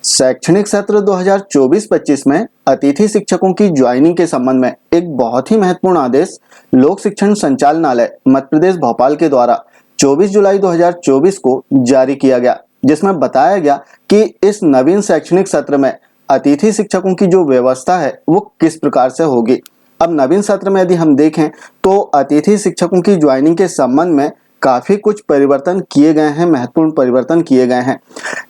शैक्षणिक सत्र 2024-25 में अतिथि शिक्षकों की ज्वाइनिंग के संबंध में एक बहुत ही महत्वपूर्ण आदेश लोक शिक्षण संचालनालय मध्य प्रदेश भोपाल के द्वारा 24 जुलाई 2024 को जारी किया गया, जिसमें बताया गया कि इस नवीन शैक्षणिक सत्र में अतिथि शिक्षकों की जो व्यवस्था है वो किस प्रकार से होगी। अब नवीन सत्र में यदि हम देखें तो अतिथि शिक्षकों की ज्वाइनिंग के संबंध में काफी कुछ परिवर्तन किए गए हैं, महत्वपूर्ण परिवर्तन किए गए हैं।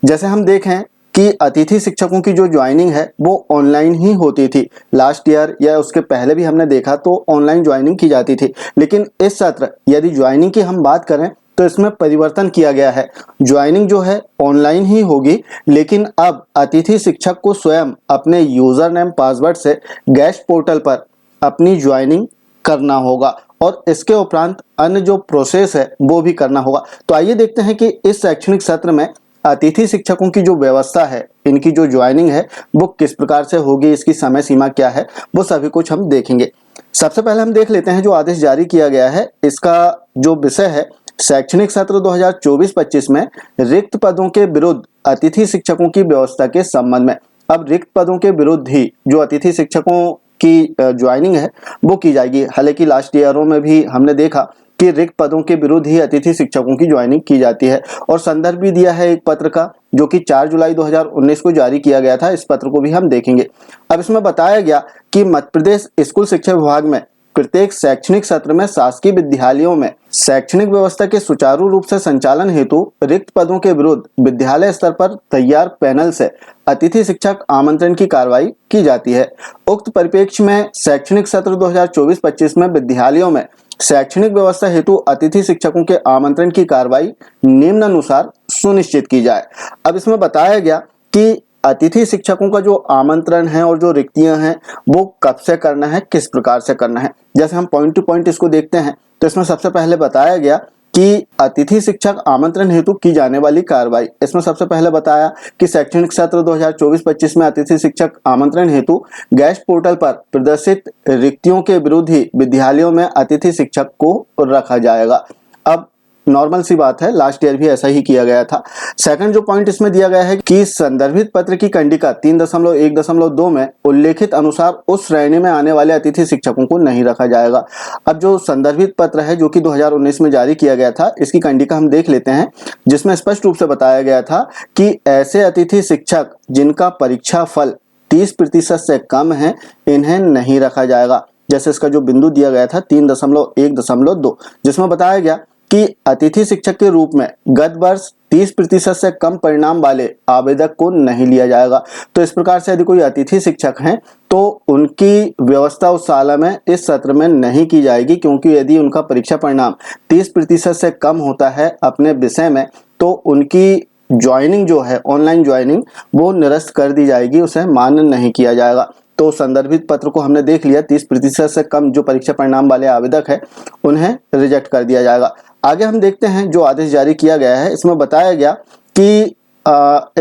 जैसे हम देखें कि अतिथि शिक्षकों की जो ज्वाइनिंग है वो ऑनलाइन ही होती थी। लास्ट ईयर या उसके पहले भी हमने देखा तो ऑनलाइन ज्वाइनिंग की जाती थी, लेकिन इस सत्र यदि ज्वाइनिंग की हम बात करें तो इसमें परिवर्तन किया गया है। ज्वाइनिंग जो है ऑनलाइन ही होगी, लेकिन अब अतिथि शिक्षक को स्वयं अपने यूजर नेम पासवर्ड से गेस्ट पोर्टल पर अपनी ज्वाइनिंग करना होगा और इसके उपरांत अन्य जो प्रोसेस है वो भी करना होगा। तो आइए देखते हैं कि इस शैक्षणिक सत्र में अतिथि शिक्षकों की जो व्यवस्था है, इनकी जो ज्वाइनिंग है वो किस प्रकार से होगी, इसकी समय सीमा क्या है, वो सभी कुछ हम देखेंगे। सबसे पहले हम देख लेते हैं जो आदेश जारी किया गया है, इसका जो विषय है शैक्षणिक सत्र 2024-25 में रिक्त पदों के विरुद्ध अतिथि शिक्षकों की व्यवस्था के संबंध में। अब रिक्त पदों के विरुद्ध ही जो अतिथि शिक्षकों की ज्वाइनिंग है वो की जाएगी। हालांकि लास्ट ईयरों में भी हमने देखा कि रिक्त पदों के विरुद्ध ही अतिथि शिक्षकों की ज्वाइनिंग की जाती है और संदर्भ भी दिया है एक पत्र का, जो कि 4 जुलाई 2019 को जारी किया गया था। इस पत्र को भी हम देखेंगे। अब इसमें बताया गया कि मध्य प्रदेश स्कूल शिक्षा विभाग में प्रत्येक शैक्षणिक सत्र में शासकीय विद्यालयों में शैक्षणिक व्यवस्था के सुचारू रूप से संचालन हेतु रिक्त पदों के विरुद्ध विद्यालय स्तर पर तैयार पैनल से अतिथि शिक्षक आमंत्रण की कार्रवाई की जाती है। उक्त परिप्रेक्ष्य में शैक्षणिक सत्र 2024-25 में विद्यालयों में शैक्षणिक व्यवस्था हेतु अतिथि शिक्षकों के आमंत्रण की कार्रवाई निम्नानुसार सुनिश्चित की जाए। अब इसमें बताया गया कि अतिथि शिक्षकों का जो आमंत्रण है और जो रिक्तियां हैं वो कब से करना है, किस प्रकार से करना है। जैसे हम पॉइंट टू पॉइंट इसको देखते हैं तो इसमें सबसे पहले बताया गया कि अतिथि शिक्षक आमंत्रण हेतु की जाने वाली कार्रवाई। इसमें सबसे पहले बताया कि शैक्षणिक सत्र 2024-25 में अतिथि शिक्षक आमंत्रण हेतु गेस्ट पोर्टल पर प्रदर्शित रिक्तियों के विरुद्ध ही विद्यालयों में अतिथि शिक्षक को रखा जाएगा। अब नॉर्मल सी बात है, लास्ट ईयर भी ऐसा ही किया गया था। सेकंड जो पॉइंट इसमें दिया गया है कि संदर्भित पत्र की कंडिका 3.1.2 में उल्लेखित अनुसार उस श्रेणी में आने वाले अतिथि शिक्षकों को नहीं रखा जाएगा। अब जो संदर्भित पत्र है जो कि 2019 में जारी किया गया था, इसकी कंडिका हम देख लेते हैं, जिसमें स्पष्ट रूप से बताया गया था कि ऐसे अतिथि शिक्षक जिनका परीक्षा फल 30% से कम है, इन्हें नहीं रखा जाएगा। जैसे इसका जो बिंदु दिया गया था 3.1.2, जिसमें बताया गया कि अतिथि शिक्षक के रूप में गत वर्ष 30% से कम परिणाम वाले आवेदक को नहीं लिया जाएगा। तो इस प्रकार से यदि कोई अतिथि शिक्षक हैं तो उनकी व्यवस्था उस साल में इस सत्र में नहीं की जाएगी, क्योंकि यदि उनका परीक्षा परिणाम 30% से कम होता है अपने विषय में तो उनकी ज्वाइनिंग जो है ऑनलाइन ज्वाइनिंग वो निरस्त कर दी जाएगी, उसे मान्य नहीं किया जाएगा। तो संदर्भित पत्र को हमने देख लिया, 30% से कम जो परीक्षा परिणाम वाले आवेदक है उन्हें रिजेक्ट कर दिया जाएगा। आगे हम देखते हैं जो आदेश जारी किया गया है, इसमें बताया गया कि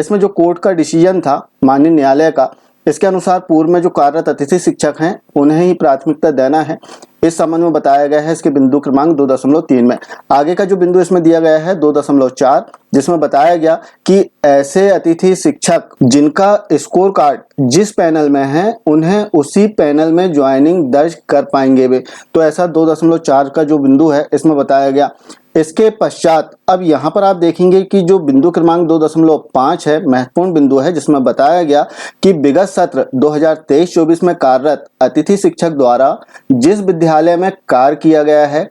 इसमें जो कोर्ट का डिसीजन था माननीय न्यायालय का, इसके अनुसार पूर्व में जो कार्यरत अतिथि शिक्षक हैं उन्हें ही प्राथमिकता देना है। इस संबंध में बताया गया है इसके बिंदु क्रमांक 2.3 में। आगे का जो बिंदु इसमें दिया गया है 2.4, जिसमें बताया गया कि ऐसे अतिथि शिक्षक जिनका स्कोर कार्ड जिस पैनल में है उन्हें उसी पैनल में ज्वाइनिंग दर्ज कर पाएंगे वे। तो ऐसा 2.4 का जो बिंदु है इसमें बताया गया। इसके पश्चात अब यहाँ पर आप देखेंगे कि जो बिंदु क्रमांक 2.5 है, महत्वपूर्ण बिंदु है, जिसमें बताया गया कि विगत सत्र 2023-24 में कार्यरत अतिथि शिक्षक द्वारा जिस विद्यालय में कार्य किया गया है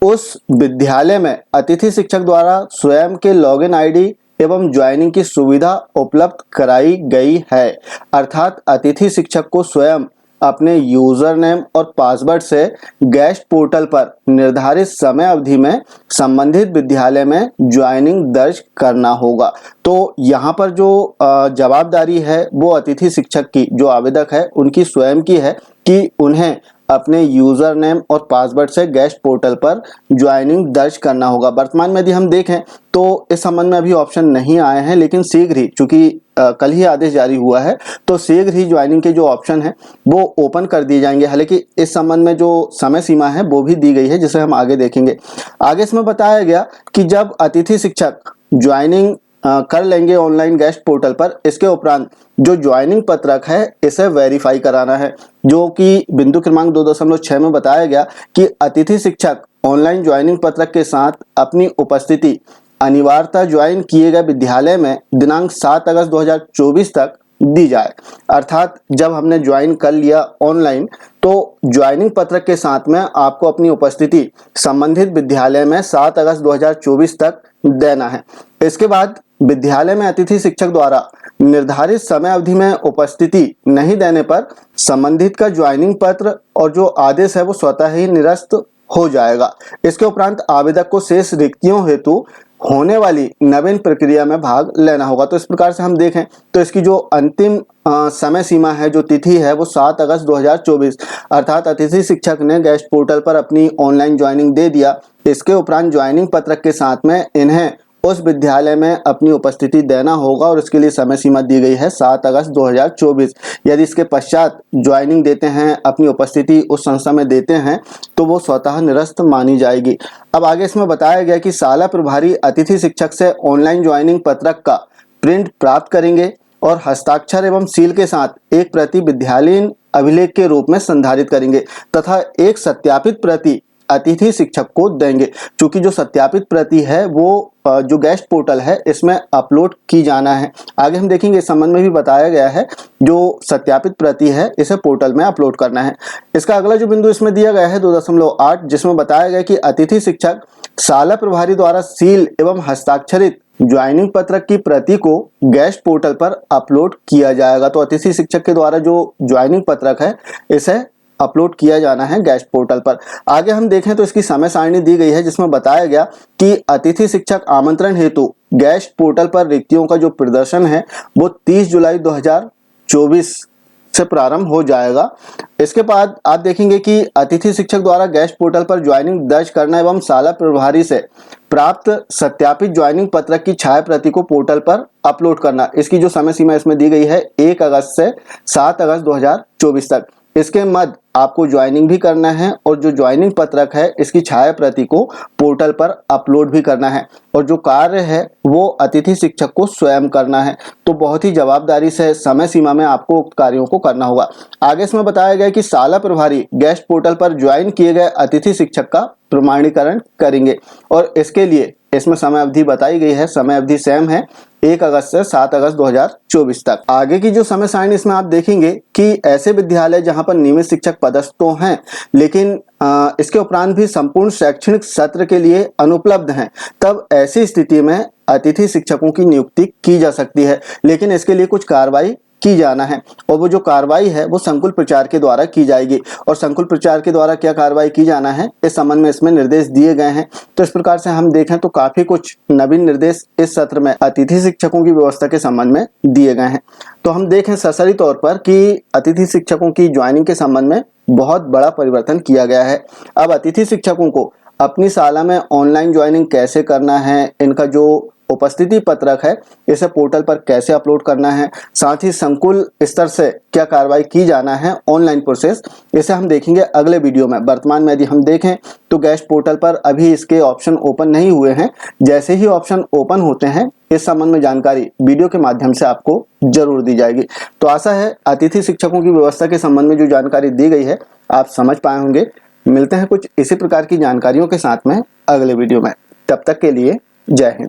उस विद्यालय में अतिथि शिक्षक द्वारा स्वयं के लॉगिन आईडी एवं ज्वाइनिंग की सुविधा उपलब्ध कराई गई है। अर्थात अतिथि शिक्षक को स्वयं अपने यूजर नेम और पासवर्ड से गेस्ट पोर्टल पर निर्धारित समय अवधि में संबंधित विद्यालय में ज्वाइनिंग दर्ज करना होगा। तो यहाँ पर जो जवाबदारी है वो अतिथि शिक्षक की, जो आवेदक है उनकी स्वयं की है कि उन्हें अपने यूजर नेम और पासवर्ड से गेस्ट पोर्टल पर ज्वाइनिंग दर्ज करना होगा। वर्तमान में यदि हम देखें तो इस संबंध में अभी ऑप्शन नहीं आए हैं, लेकिन शीघ्र ही, चूंकि कल ही आदेश जारी हुआ है, तो शीघ्र ही ज्वाइनिंग के जो ऑप्शन है वो ओपन कर दिए जाएंगे। हालांकि इस संबंध में जो समय सीमा है वो भी दी गई है, जिसे हम आगे देखेंगे। आगे इसमें बताया गया कि जब अतिथि शिक्षक ज्वाइनिंग कर लेंगे ऑनलाइन गेस्ट पोर्टल पर। इसके उपरांत जो ज्वाइनिंग पत्रक है इसे वेरीफाई कराना है, जो कि बिंदु क्रमांक 2.6 में बताया गया कि अतिथि शिक्षक ऑनलाइन ज्वाइनिंग पत्रक के साथ अपनी उपस्थिति अनिवार्यता ज्वाइन किए गए विद्यालय में दिनांक 7 अगस्त 2024 तक दी जाए। अर्थात जब हमने ज्वाइन कर लिया ऑनलाइन तो ज्वाइनिंग पत्रक के साथ में आपको अपनी उपस्थिति संबंधित विद्यालय में 7 अगस्त 2024 तक देना है। इसके बाद विद्यालय में अतिथि शिक्षक द्वारा निर्धारित समय अवधि में उपस्थिति नहीं देने पर संबंधित का ज्वाइनिंग पत्र और जो आदेश है वो स्वतः ही निरस्त हो जाएगा। इसके उपरांत आवेदक को शेष रिक्तियों हेतु होने वाली नवीन प्रक्रिया में भाग लेना होगा। तो इस प्रकार से हम देखें तो इसकी जो अंतिम समय सीमा है, जो तिथि है, वो 7 अगस्त 2024 अर्थात अतिथि शिक्षक ने गेस्ट पोर्टल पर अपनी ऑनलाइन ज्वाइनिंग दे दिया। इसके उपरांत ज्वाइनिंग पत्रक के साथ में इन्हें उस विद्यालय में अपनी उपस्थिति देना होगा और इसके लिए समय सीमा दी गई है 7 अगस्त 2024। यदि इसके पश्चात ज्वाइनिंग देते हैं, अपनी उपस्थिति उस संस्था में देते हैं तो वो स्वतः निरस्त मानी जाएगी। अब आगे इसमें बताया गया कि शाला प्रभारी अतिथि शिक्षक से ऑनलाइन ज्वाइनिंग पत्रक का प्रिंट प्राप्त करेंगे और हस्ताक्षर एवं सील के साथ एक प्रति विद्यालयीन अभिलेख के रूप में संधारित करेंगे तथा एक सत्यापित प्रति अतिथि शिक्षक को देंगे। क्योंकि जो सत्यापित प्रति है वो जो गेस्ट पोर्टल है इसमें अपलोड की जाना है। आगे हम देखेंगे, इस संबंध में भी बताया गया है जो सत्यापित प्रति है इसे पोर्टल में अपलोड करना है। इसका अगला जो बिंदु इसमें दिया गया है 2.8, जिसमें बताया गया कि अतिथि शिक्षक शाला प्रभारी द्वारा सील एवं हस्ताक्षरित ज्वाइनिंग पत्रक की प्रति को गेस्ट पोर्टल पर अपलोड किया जाएगा। तो अतिथि शिक्षक के द्वारा जो ज्वाइनिंग पत्रक है इसे अपलोड किया जाना है गेस्ट पोर्टल पर। आगे हम देखें तो इसकी समय सारणी दी गई है, जिसमें बताया गया कि अतिथि शिक्षक आमंत्रण हेतु गेस्ट पोर्टल पर रिक्तियों का जो प्रदर्शन है वो 30 जुलाई 2024 से प्रारंभ हो जाएगा। इसके बाद आप देखेंगे कि अतिथि शिक्षक द्वारा गेस्ट पोर्टल पर ज्वाइनिंग दर्ज करना एवं शाला प्रभारी से प्राप्त सत्यापित ज्वाइनिंग पत्रक की छाया प्रति को पोर्टल पर अपलोड करना। इसकी जो समय सीमा इसमें दी गई है 1 अगस्त से 7 अगस्त 2024 तक। इसके मध्य आपको ज्वाइनिंग भी करना है और जो ज्वाइनिंग पत्रक है इसकी छाया प्रति को पोर्टल पर अपलोड भी करना है और जो कार्य है वो अतिथि शिक्षक को स्वयं करना है। तो बहुत ही जवाबदारी से समय सीमा में आपको उक्त कार्यों को करना होगा। आगे इसमें बताया गया कि शाला प्रभारी गेस्ट पोर्टल पर ज्वाइन किए गए अतिथि शिक्षक का प्रमाणीकरण करेंगे और इसके लिए इसमें समय अवधि बताई गई है, समय अवधि सेम है 1 अगस्त से 7 अगस्त 2024 तक। आगे की जो समय सारणी इसमें आप देखेंगे कि ऐसे विद्यालय जहां पर नियमित शिक्षक पदस्थ तो हैं लेकिन इसके उपरांत भी संपूर्ण शैक्षणिक सत्र के लिए अनुपलब्ध हैं, तब ऐसी स्थिति में अतिथि शिक्षकों की नियुक्ति की जा सकती है। लेकिन इसके लिए कुछ कार्रवाई की जाना है और वो जो कार्रवाई है वो संकुल प्रचार के द्वारा की जाएगी। और संकुल प्रचार के द्वारा क्या कार्रवाई की जाना है इस संबंध में इसमें निर्देश दिए गए हैं। तो इस प्रकार से हम देखें तो काफी कुछ नवीन निर्देश इस सत्र में अतिथि शिक्षकों की व्यवस्था के संबंध में दिए गए हैं। तो हम देखें सरसरी तौर पर कि अतिथि शिक्षकों की ज्वाइनिंग के संबंध में बहुत बड़ा परिवर्तन किया गया है। अब अतिथि शिक्षकों को अपनी शाला में ऑनलाइन ज्वाइनिंग कैसे करना है, इनका जो उपस्थिति पत्रक है इसे पोर्टल पर कैसे अपलोड करना है, साथ ही संकुल स्तर से क्या कार्रवाई की जाना है, ऑनलाइन प्रोसेस, इसे हम देखेंगे अगले वीडियो में। वर्तमान में यदि हम देखें तो गेस्ट पोर्टल पर अभी इसके ऑप्शन ओपन नहीं हुए हैं। जैसे ही ऑप्शन ओपन होते हैं इस संबंध में जानकारी वीडियो के माध्यम से आपको जरूर दी जाएगी। तो आशा है अतिथि शिक्षकों की व्यवस्था के संबंध में जो जानकारी दी गई है आप समझ पाए होंगे। मिलते हैं कुछ इसी प्रकार की जानकारियों के साथ में अगले वीडियो में। तब तक के लिए जय हिंद।